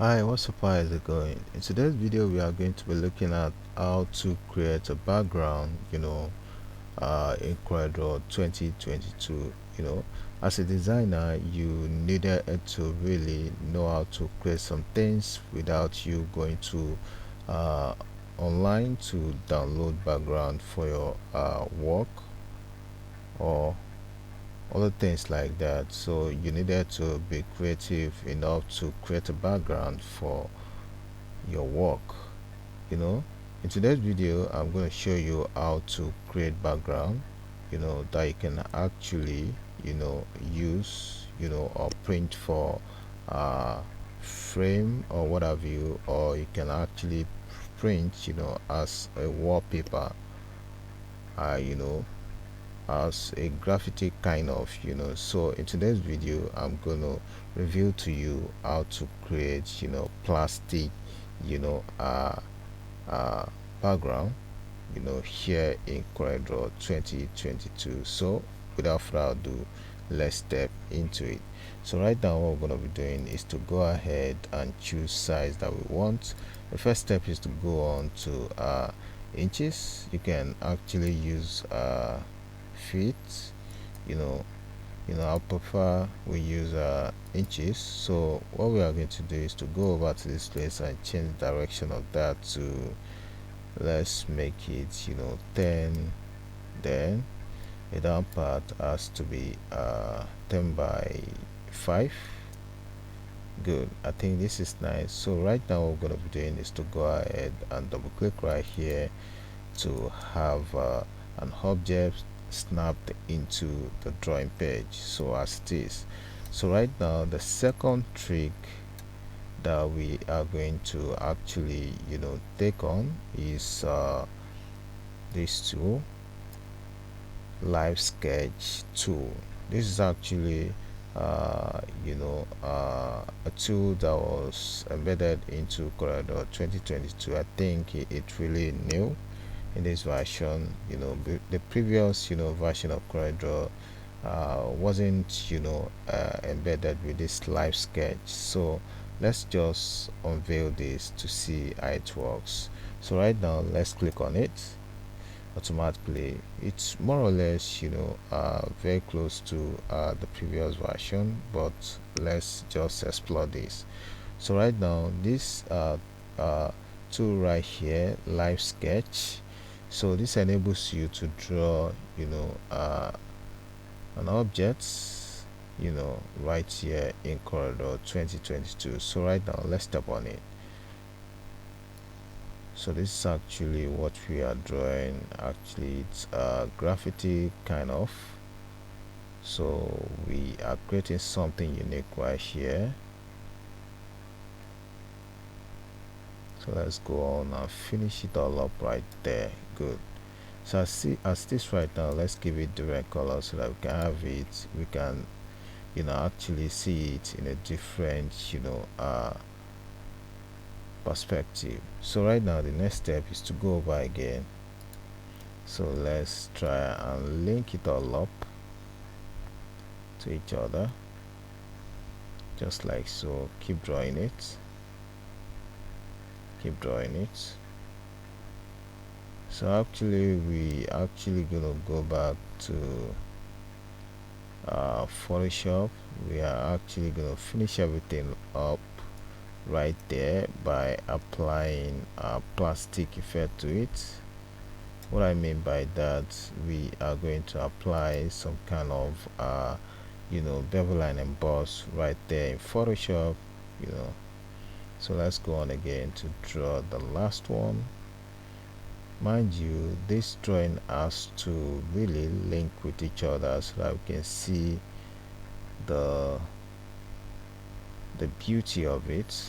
Hi, what's up? How is it going? In today's video, we are going to be looking at how to create a background, in CorelDRAW 2022. As a designer, you needed to really know how to create some things without you going to uh, online to download background for your work or other things like that. So you needed to be creative enough to create a background for your work. In today's video, I'm going to show you how to create background that you can actually use or print for frame or what have you, or you can actually print as a wallpaper, uh, you know as a graffiti kind of. So in today's video, I'm gonna reveal to you how to create plastic you know uh uh, background here in CorelDRAW 2022. So without further ado, let's step into it. So right now, what we're going to be doing is to go ahead and choose size that we want. The first step is to go on to inches. You can actually use feet. I prefer we use inches. So what we are going to do is to go over to this place and change the direction of that to, let's make it 10. Then the down part has to be 10 by 5. Good, I think this is nice. So right now, what we're going to be doing is to go ahead and double click right here to have an object snapped into the drawing page, so as it is. So right now, the second trick that we are going to actually take on is this tool, LiveSketch tool. This is actually a tool that was embedded into CorelDRAW 2022. I think it's really new in this version. The previous version of CorelDRAW wasn't embedded with this LiveSketch. So let's just unveil this to see how it works. So right now, let's click on it. Automatically, it's more or less very close to the previous version, but let's just explore this. So right now, this tool right here, LiveSketch, so this enables you to draw an object right here in CorelDRAW 2022. So right now, let's tap on it. So this is actually what we are drawing. Actually, it's graffiti kind of. So we are creating something unique right here. So let's go on and finish it all up right there. Good. So as this right now, let's give it different color so that we can have it, we can actually see it in a different perspective. So right now, the next step is to go over again. So let's try and link it all up to each other, just like so. Keep drawing it, keep drawing it. So actually, we actually gonna go back to Photoshop. We are actually gonna finish everything up right there by applying a plastic effect to it. What I mean by that, we are going to apply some kind of bevel line emboss right there in Photoshop. So let's go on again to draw the last one. Mind you, this drawing has to really link with each other so that we can see the beauty of it.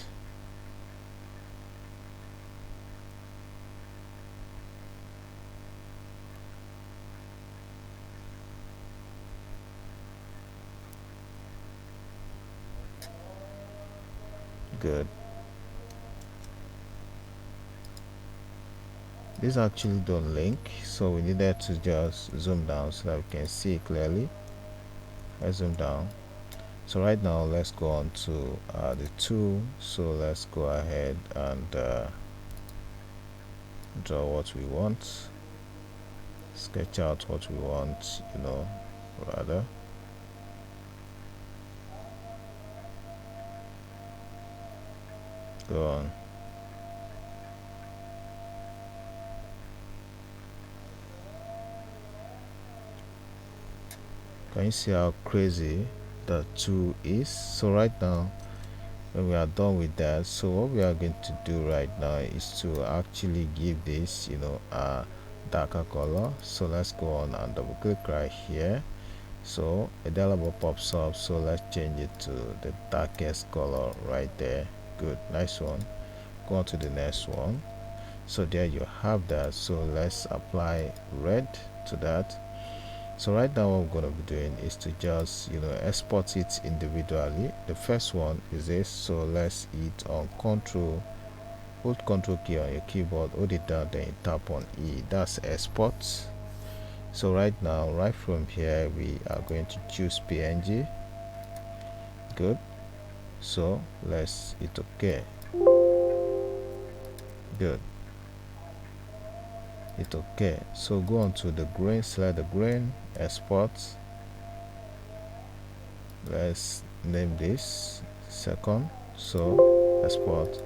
Good. This actually don't link, so we needed to just zoom down so that we can see it clearly. I zoom down. So right now let's go on to the tool. So let's go ahead and draw what we want, sketch out what we want, rather. Go on. Can you see how crazy the tool is? So right now when we are done with that, so what we are going to do right now is to actually give this a darker color. So let's go on and double click right here. So a dialog box pops up, so let's change it to the darkest color right there. Good, nice one. Go on to the next one. So there you have that. So let's apply red to that. So right now what I'm going to be doing is to just export it individually. The first one is this. So let's hit on hold control key on your keyboard, hold it down, then you tap on E. That's export. So right now, right from here, we are going to choose PNG. Good. So let's hit OK. Good. Hit OK. So go on to the grain, select the grain, export. Let's name this second. So export.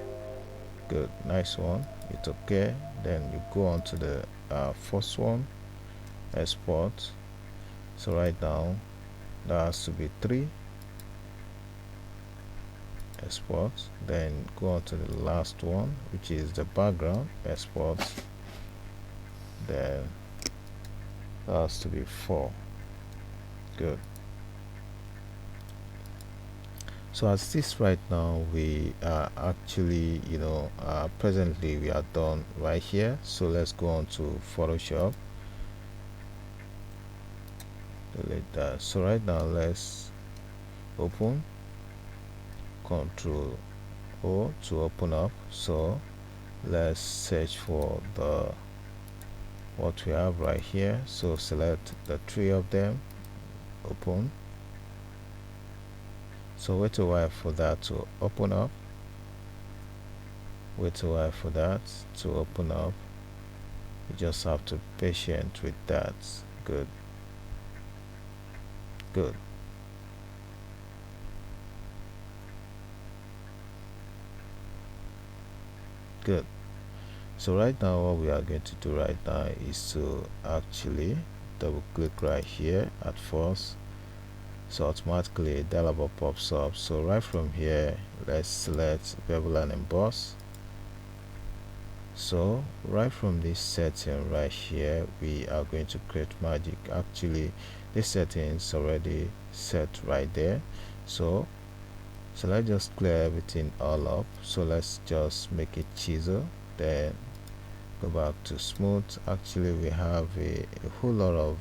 Good, nice one. Hit OK. Then you go on to the first one, export. So right now that has to be 3. Export. Then go on to the last one, which is the background, export. Then that has to be 4. Good. So as this right now, we are actually presently we are done right here. So let's go on to Photoshop, delete that. So right now let's open, Control O to open up. So let's search for the what we have right here. So select the 3 of them, open. So wait a while for that to open up. Wait a while for that to open up. You just have to be patient with that. Good. Good. Good. So right now what we are going to do right now is to actually double click right here at first. So automatically a dialog box pops up. So right from here, let's select bevel and emboss. So right from this setting right here, we are going to create magic. Actually this setting is already set right there. So let's just clear everything all up. So let's just make it chisel, then go back to smooth. Actually we have a whole lot of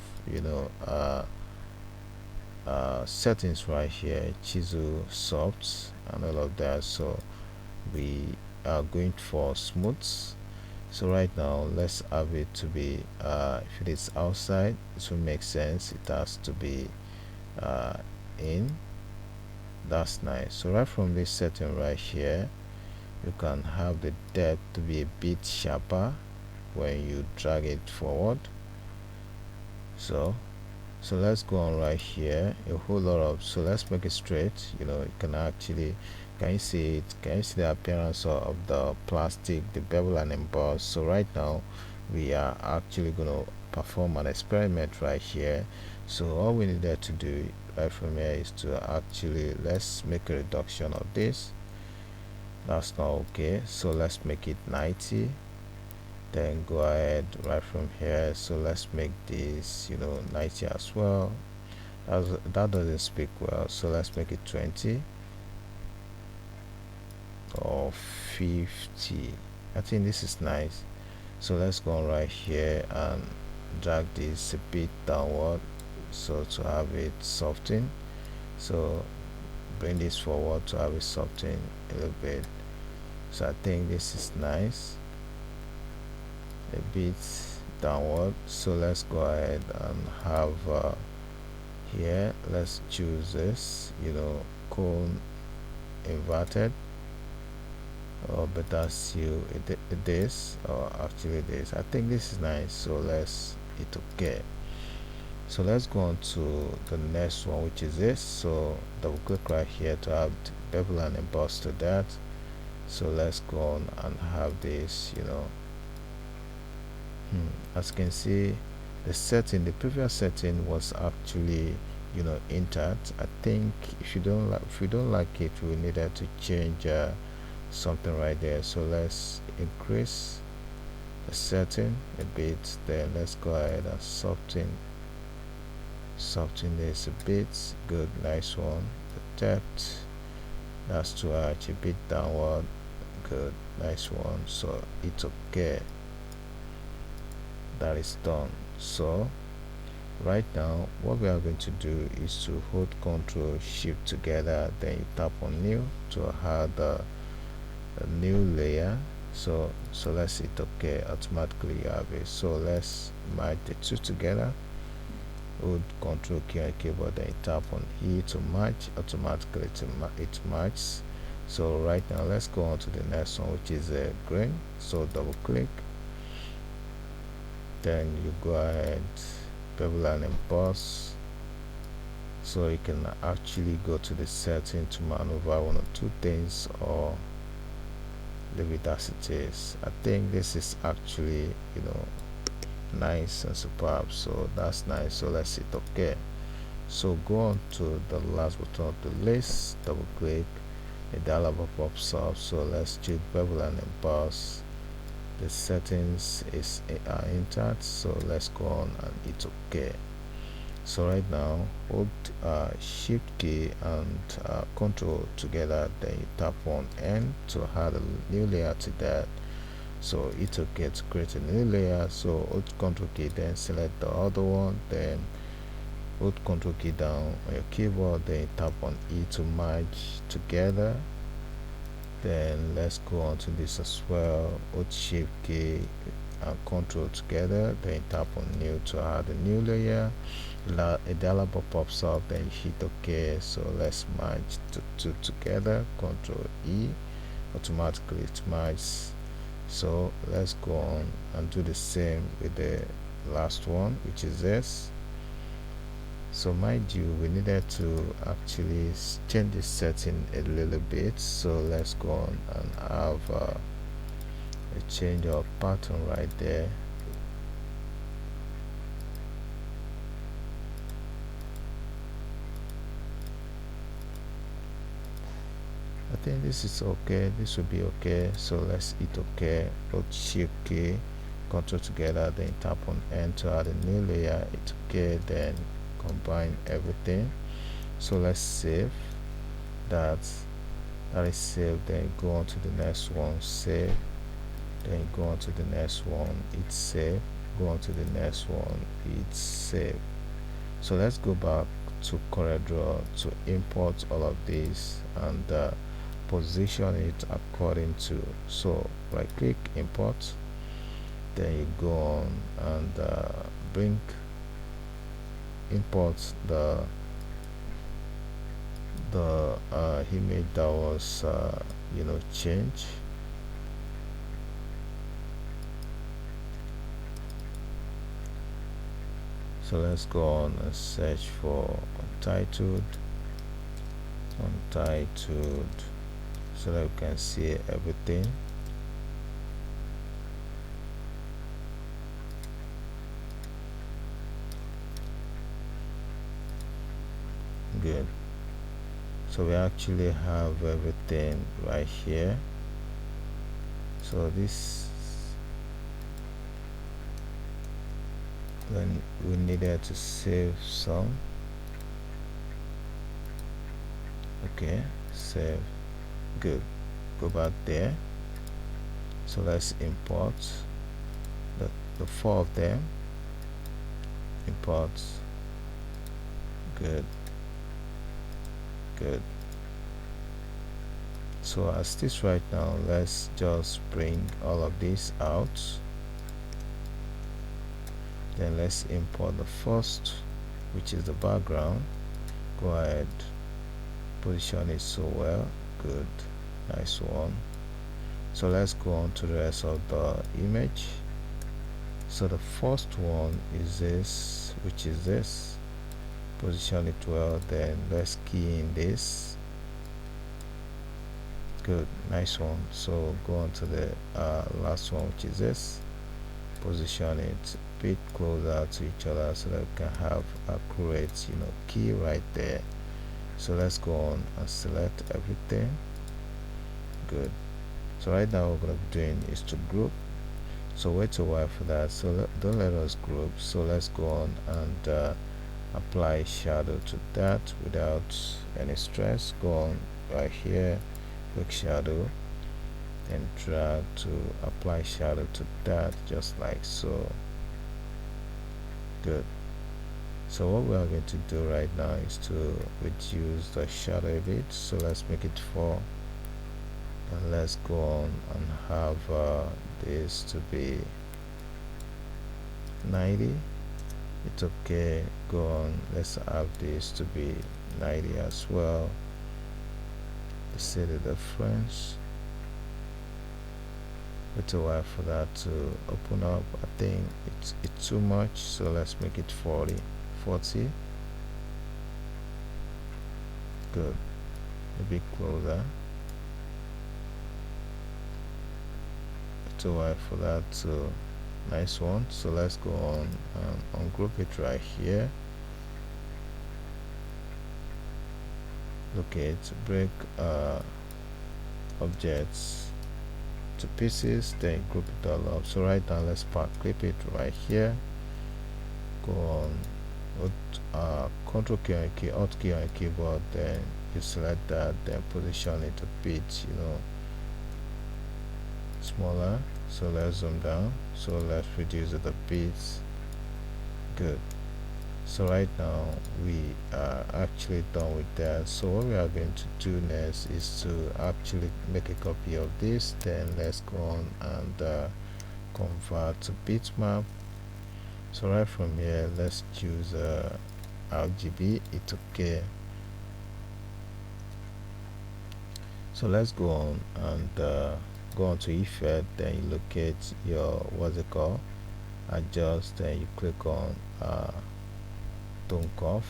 settings right here, chisel, soft, and all of that. So we are going for smooth. So right now let's have it to be if it is outside, it will make sense. It has to be in. That's nice. So right from this setting right here, you can have the depth to be a bit sharper when you drag it forward. So let's go on right here, a whole lot of, so let's make it straight. You can actually, can you see it? Can you see the appearance of the plastic, the bevel and emboss? So right now we are actually going to perform an experiment right here. So all we needed to do right from here is to actually, let's make a reduction of this. That's not okay. So let's make it 90. Then go ahead right from here. So let's make this 90 as well. That doesn't speak well, so let's make it 20 or 50. I think this is nice. So let's go on right here and drag this a bit downward, so to have it soften. So bring this forward to have it soften a little bit. So I think this is nice, a bit downward. So let's go ahead and have here let's choose this, you know, cone inverted, or better still this, or actually this. I think this is nice, so let's hit OK. So let's go on to the next one, which is this. So double click right here to have bevel and emboss to that. So let's go on and have this, you know. As you can see, the previous setting was actually, you know, intact. I think if you don't like it, we needed to change something right there. So let's increase the setting a bit, then let's go ahead and soften this a bit. Good, nice one. The depth, that's too much, a bit downward. Good, nice one. So it's OK, that is done. So right now what we are going to do is to hold Ctrl Shift together, then you tap on new to add a new layer. So let's hit OK. Automatically you have it. So let's merge the two together. Hold Ctrl key on keyboard, then you tap on E to merge. Automatically it merges. So right now let's go on to the next one, which is a green. So double click, then you go ahead, bevel and emboss. So you can actually go to the setting to maneuver one or two things, or leave it as it is. I think this is actually, you know, nice and superb, so that's nice. So let's hit OK. So go on to the last button of the list, double click, a dialog pops up. So let's choose bevel and emboss. The settings are intact, so let's go on and hit OK. So right now hold Shift key and Control together, then you tap on N to add a new layer to that. So it's OK to create a new layer. So hold Control key, then select the other one, then hold Control key down on your keyboard, then you tap on E to merge together. Then let's go on to this as well. Hold Shift key and Control together, then tap on new to add a new layer. A dialog box pops up, then you hit OK. So let's merge the two together. Control E, automatically it merges. So let's go on and do the same with the last one, which is this. So mind you, we needed to actually change the setting a little bit. So let's go on and have a change of pattern right there. I think this is okay. This will be okay. So let's hit OK. Hold Shift key, Control together, then tap on N to add a new layer. It's okay. Then combine everything. So let's save that. That is saved. Then go on to the next one. Save. Then go on to the next one. It's saved. Go on to the next one. It's saved. So let's go back to CorelDRAW to import all of these and position it according to. So right click, import, then you go on and import the image that was you know, changed. So let's go on and search for untitled, so that we can see everything. Good. So we actually have everything right here. So this, then we needed to save some. Okay, save. Good. Go back there. So let's import the 4 of them. Import. Good. So as this right now, let's just bring all of this out. Then let's import the first which is the background. Go ahead, position it so well. Good, nice one. So let's go on to the rest of the image. So the first one is this, which is this. Position it well, then let's key in this. Good, nice one. So go on to the last one, which is this. Position it a bit closer to each other so that we can have accurate, key right there. So let's go on and select everything. Good. So right now what we're going to be doing is to group. So wait a while for that. So don't let us group. So let's go on and apply shadow to that without any stress. Go on right here, click shadow, and drag to apply shadow to that, just like so. Good. So what we are going to do right now is to reduce the shadow a bit. So let's make it 4, and let's go on and have this to be 90. It's okay. Go on, let's have this to be 90 as well. See the difference. Wait a while for that to open up. I think it's too much, so let's make it 40. Good, a bit closer. Wait a while for that to, nice one. So let's go on and ungroup it right here. Okay, to break objects to pieces, then group it all up. So right now let's Powerclip it right here. Go on with Control key on key, Alt key on your keyboard, then you select that, then position it a bit smaller. So let's zoom down, so let's reduce it a bit. Good. So right now we are actually done with that. So what we are going to do next is to actually make a copy of this. Then let's go on and convert to bitmap. So right from here, let's choose RGB. It's okay. So let's go on and go on to effect, then you locate your, what's it called, adjust, then you click on tone curve.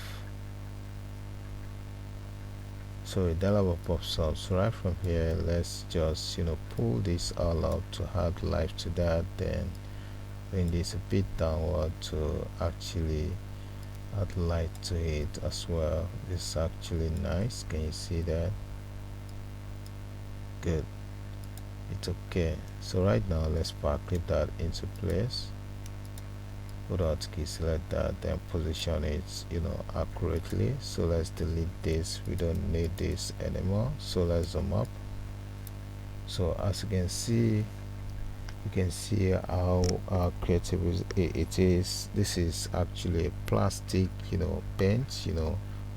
So a dialog pops up. So right from here, let's just pull this all up to add life to that, then bring this a bit downward to actually add light to it as well. This is actually nice. Can you see that? Good, it's okay. So right now let's Powerclip that into place. Go to Alt key, select that, then position it accurately. So let's delete this, we don't need this anymore. So let's zoom up. So as you can see, how creative it is. This is actually a plastic paint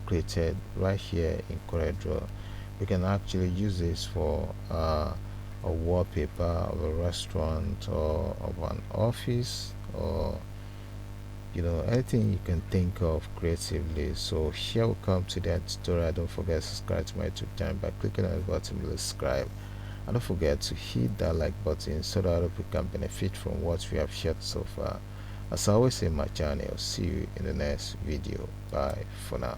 created right here in CorelDRAW. We can actually use this for a wallpaper of a restaurant or of an office, or anything you can think of creatively. So here we come to that tutorial. Don't forget to subscribe to my YouTube channel by clicking on the button below subscribe, and don't forget to hit that like button so that other people can benefit from what we have shared so far. As I always say in my channel, see you in the next video. Bye for now.